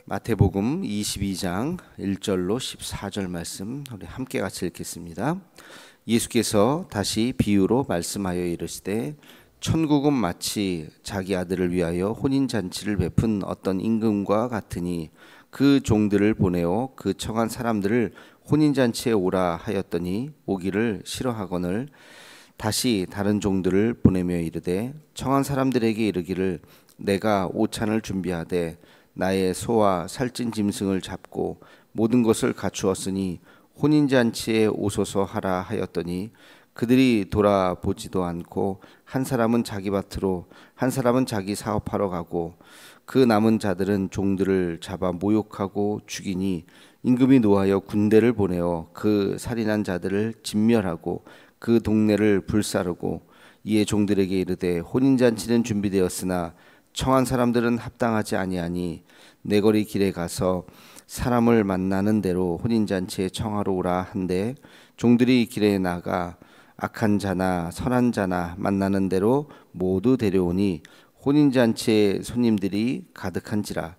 마태복음 22장 1절로 14절 말씀 우리 함께 같이 읽겠습니다. 예수께서 다시 비유로 말씀하여 이르시되 천국은 마치 자기 아들을 위하여 혼인잔치를 베푼 어떤 임금과 같으니 그 종들을 보내어 그 청한 사람들을 혼인잔치에 오라 하였더니 오기를 싫어하거늘 다시 다른 종들을 보내며 이르되 청한 사람들에게 이르기를 내가 오찬을 준비하되 나의 소와 살찐 짐승을 잡고 모든 것을 갖추었으니 혼인잔치에 오소서 하라 하였더니 그들이 돌아보지도 않고 한 사람은 자기 밭으로 한 사람은 자기 사업하러 가고 그 남은 자들은 종들을 잡아 모욕하고 죽이니 임금이 노하여 군대를 보내어 그 살인한 자들을 진멸하고 그 동네를 불사르고 이에 종들에게 이르되 혼인잔치는 준비되었으나 청한 사람들은 합당하지 아니하니 내거리 길에 가서 사람을 만나는 대로 혼인잔치에 청하러 오라 한데 종들이 길에 나가 악한 자나 선한 자나 만나는 대로 모두 데려오니 혼인잔치에 손님들이 가득한지라.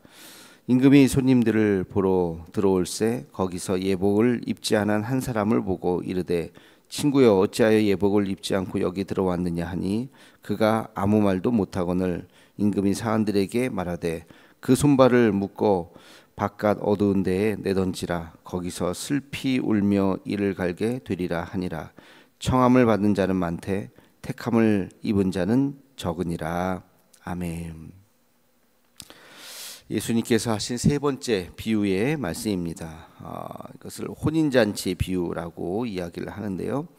임금이 손님들을 보러 들어올세 거기서 예복을 입지 않은 한 사람을 보고 이르되 친구여 어찌하여 예복을 입지 않고 여기 들어왔느냐 하니 그가 아무 말도 못하거늘 임금이 사람들에게 말하되 그 손발을 묶어 바깥 어두운 데에 내던지라. 거기서 슬피 울며 이를 갈게 되리라 하니라. 청함을 받은 자는 많되 택함을 입은 자는 적으니라. 아멘. 예수님께서 하신 세 번째 비유의 말씀입니다. 이것을 혼인잔치 비유라고 이야기를 하는데요.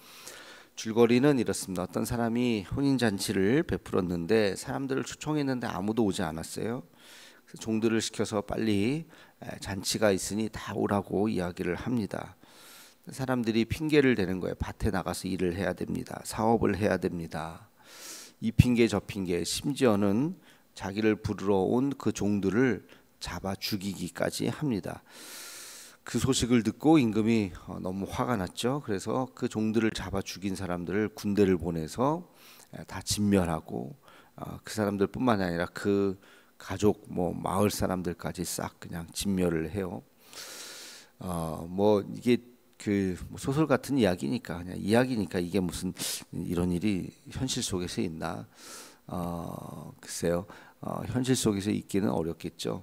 줄거리는 이렇습니다. 어떤 사람이 혼인잔치를 베풀었는데 사람들을 초청했는데 아무도 오지 않았어요. 그래서 종들을 시켜서 빨리 잔치가 있으니 다 오라고 이야기를 합니다. 사람들이 핑계를 대는 거예요. 밭에 나가서 일을 해야 됩니다. 사업을 해야 됩니다. 이 핑계 저 핑계, 심지어는 자기를 부르러 온 그 종들을 잡아 죽이기까지 합니다. 그 소식을 듣고 임금이 너무 화가 났죠. 그래서 그 종들을 잡아 죽인 사람들을 군대를 보내서 다 진멸하고 그 사람들뿐만 아니라 그 가족 마을 사람들까지 싹 그냥 진멸을 해요. 이게 소설 같은 이야기니까 그냥 이야기니까 이게 무슨 이런 일이 현실 속에서 있나? 글쎄요. 현실 속에서 있기는 어렵겠죠.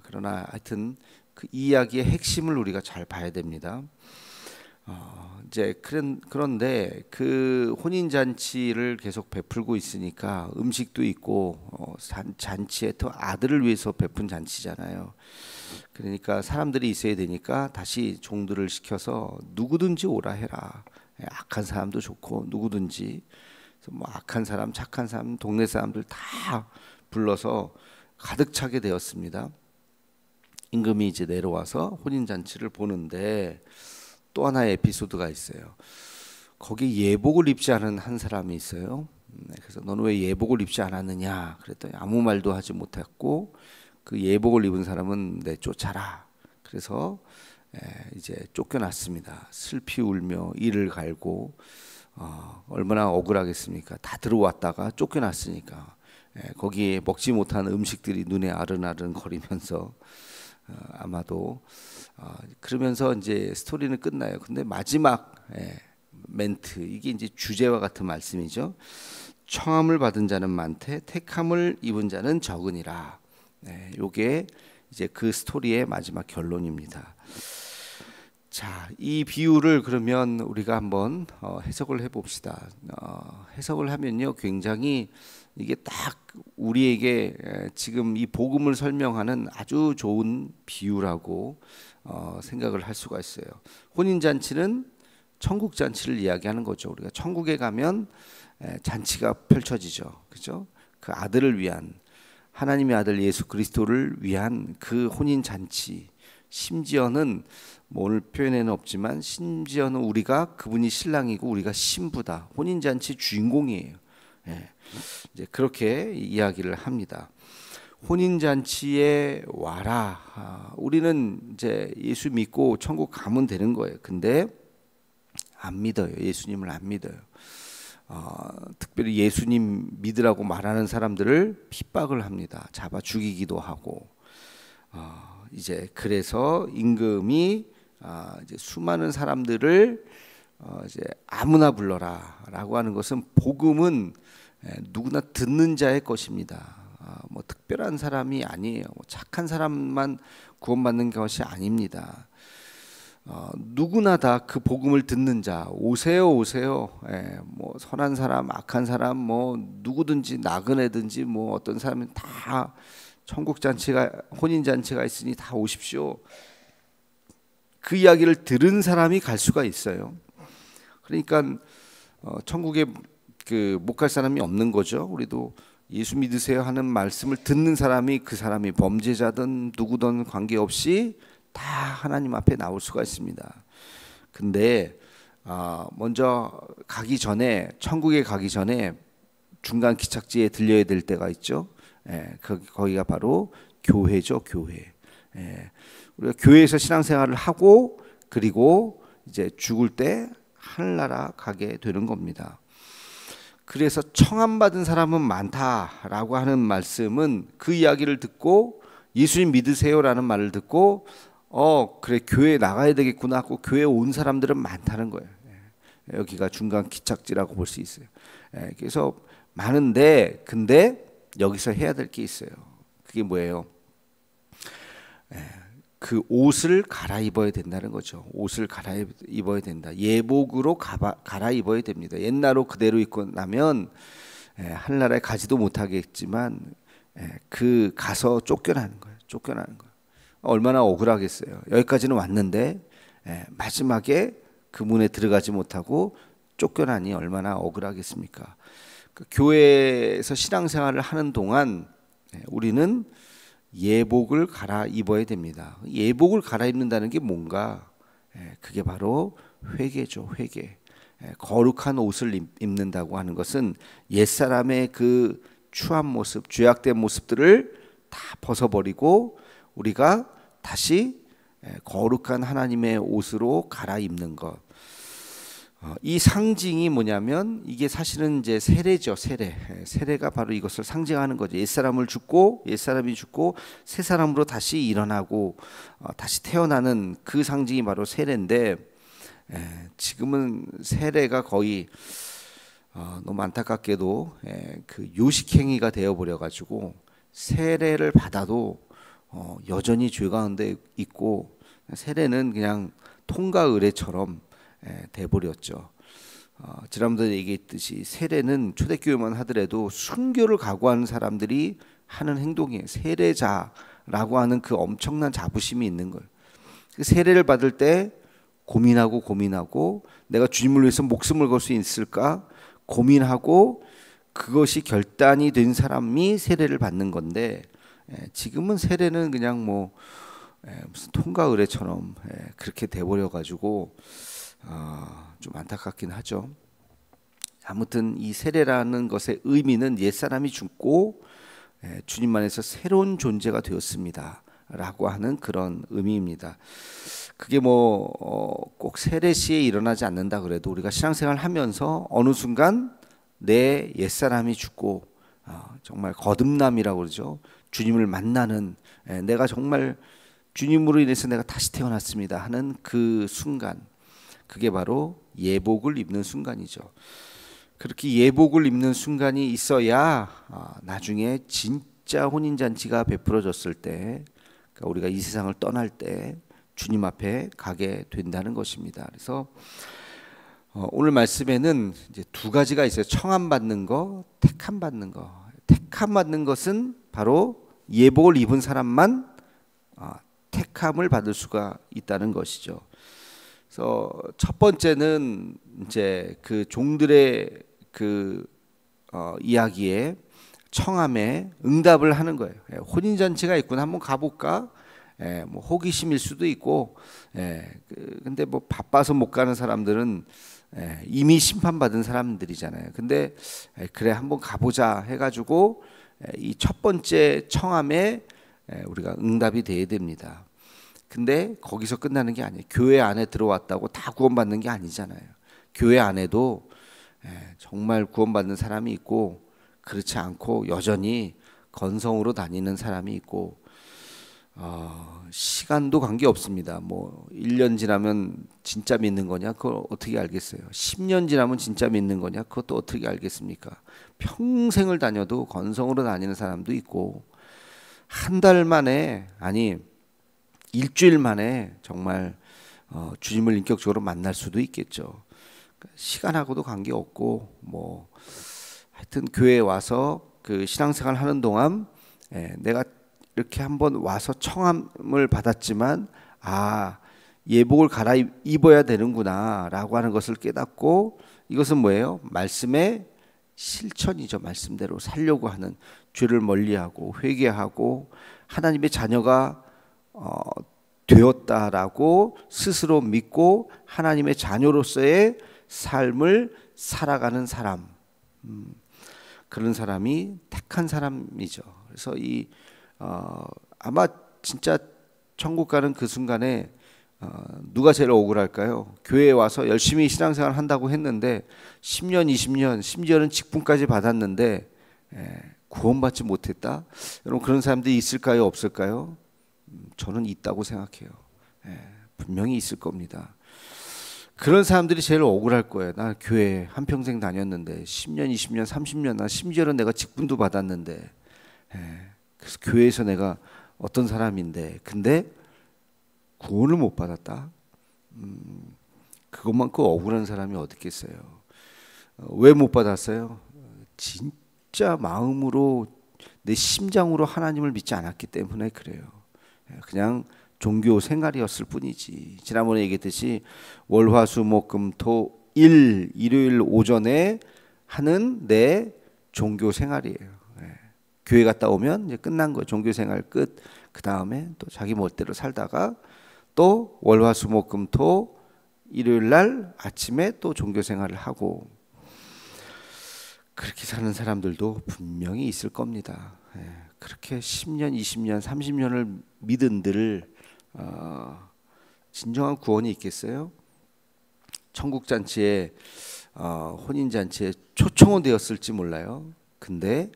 그러나 하여튼 그 이야기의 핵심을 우리가 잘 봐야 됩니다. 그런데 그 혼인 잔치를 계속 베풀고 있으니까 음식도 있고 잔치에 또 아들을 위해서 베푼 잔치잖아요. 그러니까 사람들이 있어야 되니까 다시 종들을 시켜서 누구든지 오라 해라. 악한 사람도 좋고 누구든지 악한 사람, 착한 사람, 동네 사람들 다 불러서 가득 차게 되었습니다. 임금이 이제 내려와서 혼인 잔치를 보는데 또 하나의 에피소드가 있어요. 거기 예복을 입지 않은 한 사람이 있어요. 그래서 너는 왜 예복을 입지 않았느냐 그랬더니 아무 말도 하지 못했고 그 예복을 입은 사람은 내쫓아라. 그래서 이제 쫓겨났습니다. 슬피 울며 이를 갈고 얼마나 억울하겠습니까? 다 들어왔다가 쫓겨났으니까 거기에 먹지 못한 음식들이 눈에 아른아른 거리면서 아마도 그러면서 이제 스토리는 끝나요. 근데 마지막 멘트 이게 이제 주제와 같은 말씀이죠. 청함을 받은 자는 많되 택함을 입은 자는 적으니라. 요게 이제 그 스토리의 마지막 결론입니다. 자, 이 비유를 그러면 우리가 한번 해석을 해봅시다. 해석을 하면요, 굉장히 이게 딱 우리에게 지금 이 복음을 설명하는 아주 좋은 비유라고 생각을 할 수가 있어요. 혼인잔치는 천국 잔치를 이야기하는 거죠. 우리가 천국에 가면 잔치가 펼쳐지죠, 그죠? 그 아들을 위한 하나님의 아들 예수 그리스도를 위한 그 혼인 잔치. 심지어는 오늘 표현에는 없지만 심지어는 우리가 그분이 신랑이고 우리가 신부다. 혼인잔치 주인공이에요. 이제 그렇게 이야기를 합니다. 혼인잔치에 와라. 우리는 이제 예수 믿고 천국 가면 되는 거예요. 근데 안 믿어요. 예수님을 안 믿어요. 특별히 예수님 믿으라고 말하는 사람들을 핍박을 합니다. 잡아 죽이기도 하고 이제 그래서 임금이 이제 수많은 사람들을 이제 아무나 불러라라고 하는 것은 복음은 누구나 듣는 자의 것입니다. 뭐 특별한 사람이 아니에요. 뭐 착한 사람만 구원받는 것이 아닙니다. 누구나 다 그 복음을 듣는 자 오세요 오세요. 뭐 선한 사람 악한 사람 뭐 누구든지 나그네든지 뭐 어떤 사람은 다 천국 잔치가 혼인 잔치가 있으니 다 오십시오. 그 이야기를 들은 사람이 갈 수가 있어요. 그러니까 천국에 못 갈 사람이 없는 거죠. 우리도 예수 믿으세요 하는 말씀을 듣는 사람이 그 사람이 범죄자든 누구든 관계없이 다 하나님 앞에 나올 수가 있습니다. 근데 먼저 가기 전에 천국에 가기 전에 중간 기착지에 들려야 될 때가 있죠. 거기가 바로 교회죠, 교회. 우리가 교회에서 신앙생활을 하고 그리고 이제 죽을 때 하늘나라 가게 되는 겁니다. 그래서 청함받은 사람은 많다라고 하는 말씀은 그 이야기를 듣고 예수님 믿으세요라는 말을 듣고 그래 교회에 나가야 되겠구나 하고 교회에 온 사람들은 많다는 거예요. 여기가 중간 기착지라고 볼 수 있어요. 그래서 많은데 근데 여기서 해야 될 게 있어요. 그게 뭐예요? 그 옷을 갈아입어야 된다는 거죠. 옷을 갈아입어야 된다. 예복으로 갈아입어야 됩니다. 옛날로 그대로 입고 나면 하늘나라에 가지도 못하겠지만 그 가서 쫓겨나는 거예요. 쫓겨나는 거예요. 얼마나 억울하겠어요. 여기까지는 왔는데 마지막에 그 문에 들어가지 못하고 쫓겨나니 얼마나 억울하겠습니까? 그 교회에서 신앙생활을 하는 동안 우리는 예복을 갈아입어야 됩니다. 예복을 갈아입는다는 게 뭔가? 그게 바로 회개죠. 회개. 거룩한 옷을 입는다고 하는 것은 옛사람의 그 추한 모습, 죄악된 모습들을 다 벗어버리고 우리가 다시 거룩한 하나님의 옷으로 갈아입는 것. 이 상징이 뭐냐면 이게 사실은 이제 세례죠. 세례가 바로 이것을 상징하는 거죠. 옛사람이 죽고 새 사람으로 다시 일어나고 다시 태어나는 그 상징이 바로 세례인데 지금은 세례가 거의 너무 안타깝게도 그 요식행위가 되어버려 가지고 세례를 받아도 여전히 죄 가운데 있고 세례는 그냥 통과 의례처럼 돼버렸죠. 지난번에 얘기했듯이 세례는 초대교회만 하더라도 순교를 각오하는 사람들이 하는 행동이에요. 세례자라고 하는 그 엄청난 자부심이 있는 거예요. 세례를 받을 때 고민하고 내가 주님을 위해서 목숨을 걸 수 있을까 고민하고 그것이 결단이 된 사람이 세례를 받는 건데 지금은 세례는 그냥 뭐 무슨 통과 의례처럼 그렇게 돼버려 가지고 좀 안타깝긴 하죠. 아무튼 이 세례라는 것의 의미는 옛사람이 죽고 주님 안에서 새로운 존재가 되었습니다 라고 하는 그런 의미입니다. 그게 뭐 꼭 세례 시에 일어나지 않는다 그래도 우리가 신앙생활 하면서 어느 순간 내 옛사람이 죽고 정말 거듭남이라고 그러죠. 주님을 만나는 내가 정말 주님으로 인해서 내가 다시 태어났습니다 하는 그 순간, 그게 바로 예복을 입는 순간이죠. 그렇게 예복을 입는 순간이 있어야 나중에 진짜 혼인잔치가 베풀어졌을 때, 그러니까 우리가 이 세상을 떠날 때 주님 앞에 가게 된다는 것입니다. 그래서 오늘 말씀에는 이제 두 가지가 있어요. 청함 받는 거, 택함 받는 거. 택함 받는 것은 바로 예복을 입은 사람만 택함을 받을 수가 있다는 것이죠. 그래서 첫 번째는 이제 그 종들의 그 이야기에 청함에 응답을 하는 거예요. 혼인 잔치가 있구나, 한번 가볼까? 뭐 호기심일 수도 있고, 근데 뭐 바빠서 못 가는 사람들은 이미 심판받은 사람들이잖아요. 근데 그래 한번 가보자 해가지고 이 첫 번째 청함에 우리가 응답이 돼야 됩니다. 근데 거기서 끝나는 게 아니에요. 교회 안에 들어왔다고 다 구원받는 게 아니잖아요. 교회 안에도 정말 구원받는 사람이 있고 그렇지 않고 여전히 건성으로 다니는 사람이 있고 시간도 관계 없습니다. 뭐 1년 지나면 진짜 믿는 거냐? 그걸 어떻게 알겠어요? 10년 지나면 진짜 믿는 거냐? 그것도 어떻게 알겠습니까? 평생을 다녀도 건성으로 다니는 사람도 있고, 한 달 만에, 아니 일주일 만에 정말 주님을 인격적으로 만날 수도 있겠죠. 시간하고도 관계 없고, 뭐 하여튼 교회에 와서 그 신앙생활 하는 동안 내가 이렇게 한번 와서 청함을 받았지만 예복을 갈아입어야 되는구나 라고 하는 것을 깨닫고, 이것은 뭐예요? 말씀의 실천이죠. 말씀대로 살려고 하는, 죄를 멀리하고 회개하고 하나님의 자녀가 되었다라고 스스로 믿고 하나님의 자녀로서의 삶을 살아가는 사람, 그런 사람이 택한 사람이죠. 그래서 아마 진짜 천국 가는 그 순간에 누가 제일 억울할까요? 교회에 와서 열심히 신앙생활 한다고 했는데 10년, 20년, 심지어는 직분까지 받았는데 구원받지 못했다? 여러분, 그런 사람들이 있을까요? 없을까요? 저는 있다고 생각해요. 분명히 있을 겁니다. 그런 사람들이 제일 억울할 거예요. 나 교회 한평생 다녔는데 10년, 20년, 30년, 나 심지어는 내가 직분도 받았는데, 그래서 교회에서 내가 어떤 사람인데 근데 구원을 못 받았다? 그것만큼 억울한 사람이 어디 있겠어요. 왜 못 받았어요? 진짜 마음으로, 내 심장으로 하나님을 믿지 않았기 때문에 그래요. 그냥 종교 생활이었을 뿐이지. 지난번에 얘기했듯이 월화수목금토 일요일 오전에 하는 내 종교 생활이에요. 교회 갔다 오면 이제 끝난 거예요. 종교 생활 끝. 그 다음에 또 자기 멋대로 살다가 또 월화수목금토 일요일 날 아침에 또 종교 생활을 하고, 그렇게 사는 사람들도 분명히 있을 겁니다. 그렇게 10년, 20년, 30년을 믿은들 진정한 구원이 있겠어요? 천국 잔치에 혼인 잔치에 초청은 되었을지 몰라요. 근데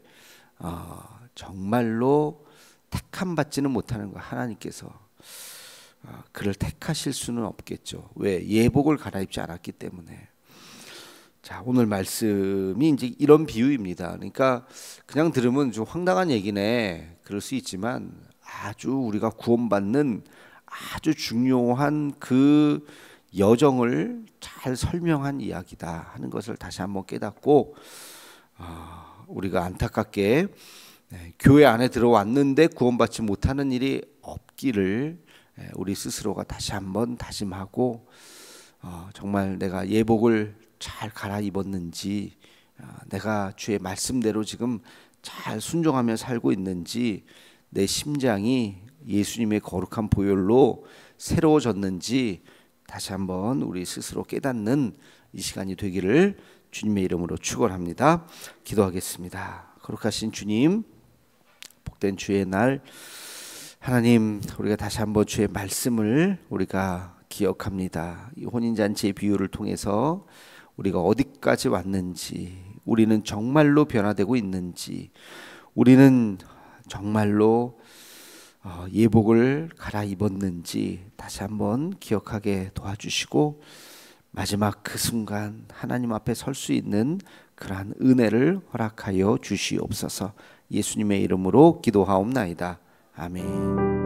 정말로 택함 받지는 못하는 거, 하나님께서 그를 택하실 수는 없겠죠. 왜? 예복을 갈아입지 않았기 때문에. 자, 오늘 말씀이 이제 이런 비유입니다. 그러니까 그냥 들으면 좀 황당한 얘기네, 그럴 수 있지만 아주 우리가 구원받는 아주 중요한 그 여정을 잘 설명한 이야기다 하는 것을 다시 한번 깨닫고, 우리가 안타깝게 교회 안에 들어왔는데 구원받지 못하는 일이 없기를 우리 스스로가 다시 한번 다짐하고, 정말 내가 예복을 잘 갈아입었는지, 내가 주의 말씀대로 지금 잘 순종하며 살고 있는지, 내 심장이 예수님의 거룩한 보혈로 새로워졌는지 다시 한번 우리 스스로 깨닫는 이 시간이 되기를 주님의 이름으로 축원합니다. 기도하겠습니다. 거룩하신 주님, 복된 주의 날, 하나님, 우리가 다시 한번 주의 말씀을 우리가 기억합니다. 이 혼인잔치의 비유를 통해서 우리가 어디까지 왔는지, 우리는 정말로 변화되고 있는지, 우리는 정말로 예복을 갈아입었는지 다시 한번 기억하게 도와주시고, 마지막 그 순간 하나님 앞에 설 수 있는 그러한 은혜를 허락하여 주시옵소서. 예수님의 이름으로 기도하옵나이다. 아멘.